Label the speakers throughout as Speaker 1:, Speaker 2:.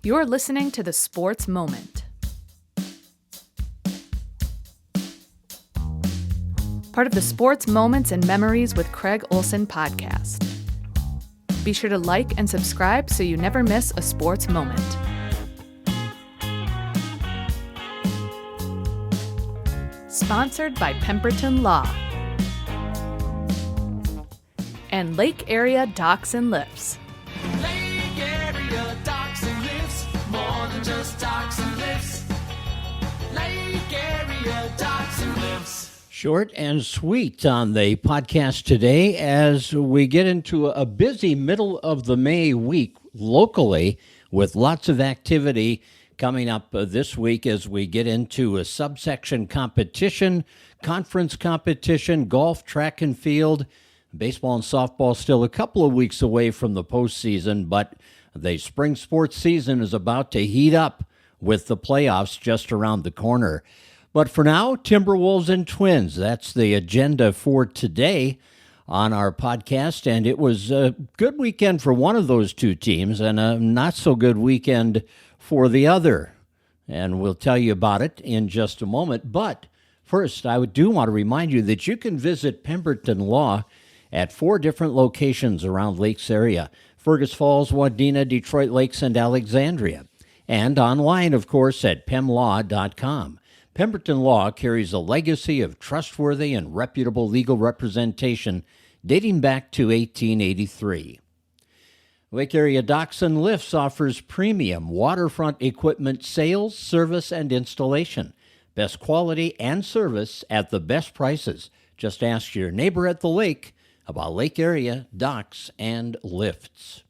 Speaker 1: You're listening to The Sports Moment. Part of the Sports Moments and Memories with Craig Olson podcast. Be sure to like and subscribe so you never miss a sports moment. Sponsored by Pemberton Law and Lake Area Docks and Lifts.
Speaker 2: Lake Area Docks and Lifts, more than just docks and lifts. Lake Area Docks and Lifts.
Speaker 3: Short and sweet on the podcast today as we get into a busy middle of the May week locally with lots of activity coming up this week as we get into a subsection competition, conference competition, golf, track and field. Baseball and softball still a couple of weeks away from the postseason, but the spring sports season is about to heat up with the playoffs just around the corner. But for now, Timberwolves and Twins, that's the agenda for today on our podcast. And it was a good weekend for one of those two teams and a not so good weekend for the other. And we'll tell you about it in just a moment. But first, I do want to remind you that you can visit Pemberton Law at 4 different locations around Lakes area: Fergus Falls, Wadena, Detroit Lakes, and Alexandria. And online, of course, at pemlaw.com. Pemberton Law carries a legacy of trustworthy and reputable legal representation dating back to 1883. Lake Area Docks and Lifts offers premium waterfront equipment sales, service, and installation. Best quality and service at the best prices. Just ask your neighbor at the lake about Lake Area Docks and Lifts.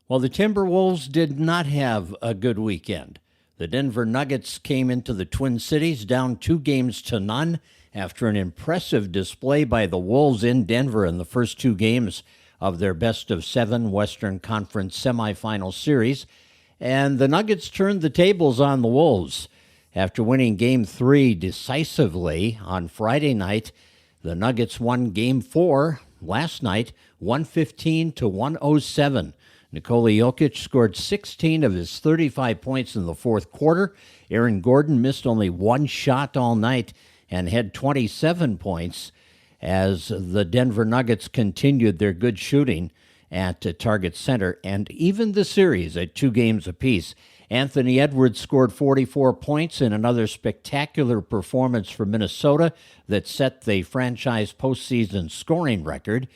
Speaker 3: Well, the Timberwolves did not have a good weekend. The Denver Nuggets came into the Twin Cities down 2-0 after an impressive display by the Wolves in Denver in the first 2 games of their best-of-7 Western Conference semifinal series. And the Nuggets turned the tables on the Wolves. After winning Game 3 decisively on Friday night, the Nuggets won Game 4 last night, 115-107. Nikola Jokic scored 16 of his 35 points in the fourth quarter. Aaron Gordon missed only 1 shot all night and had 27 points as the Denver Nuggets continued their good shooting at Target Center and even the series at 2 games apiece. Anthony Edwards scored 44 points in another spectacular performance for Minnesota that set the franchise postseason scoring record.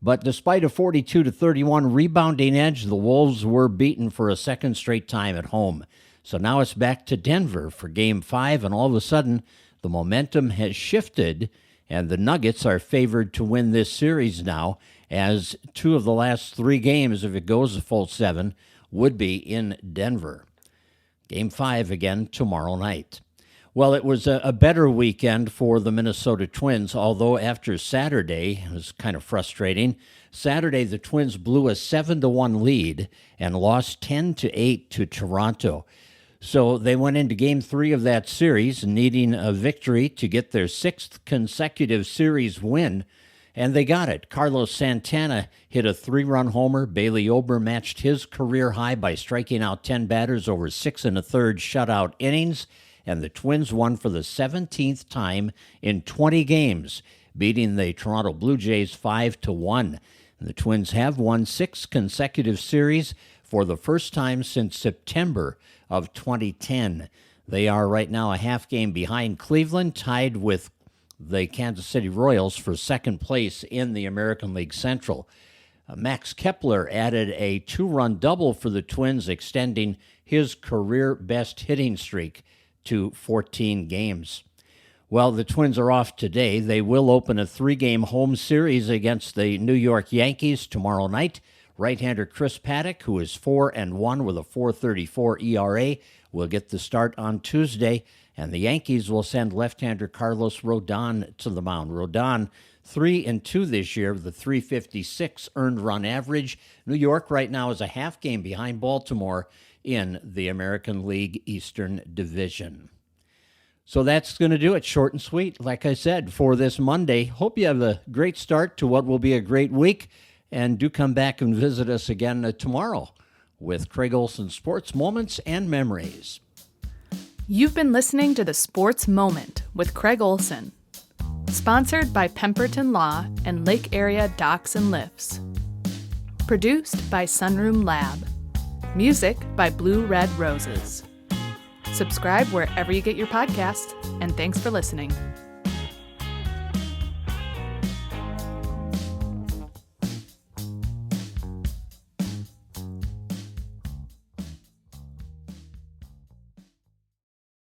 Speaker 3: But despite a 42-31 rebounding edge, the Wolves were beaten for a second straight time at home. So now it's back to Denver for Game 5, and all of a sudden the momentum has shifted, and the Nuggets are favored to win this series now, as 2 of the last 3 games, if it goes a full 7, would be in Denver. Game 5 again tomorrow night. Well, it was a better weekend for the Minnesota Twins, although after Saturday, it was kind of frustrating. Saturday, the Twins blew a 7-1 lead and lost 10-8 to Toronto. So they went into Game 3 of that series needing a victory to get their 6th consecutive series win, and they got it. Carlos Santana hit a 3-run homer. Bailey Ober matched his career high by striking out 10 batters over 6 1/3 shutout innings, and the Twins won for the 17th time in 20 games, beating the Toronto Blue Jays 5-1. And the Twins have won 6 consecutive series for the first time since September of 2010. They are right now a half game behind Cleveland, tied with the Kansas City Royals for second place in the American League Central. Max Kepler added a 2-run double for the Twins, extending his career best hitting streak to 14 games. Well, the Twins are off today. They will open a 3-game home series against the New York Yankees tomorrow night. Right-hander Chris Paddock, who is 4-1 with a 4.34 ERA, will get the start on Tuesday, and the Yankees will send left-hander Carlos Rodon to the mound. Rodon 3-2 this year with a 3.56 earned run average. New York right now is a half game behind Baltimore in the American League Eastern Division. So that's going to do it, short and sweet, like I said, for this Monday. Hope you have a great start to what will be a great week, and do come back and visit us again tomorrow with Craig Olson Sports Moments and Memories.
Speaker 1: You've been listening to The Sports Moment with Craig Olson. Sponsored by Pemberton Law and Lake Area Docks and Lifts. Produced by Sunroom Lab. Music by Blue Red Roses. Subscribe wherever you get your podcasts, and thanks for listening.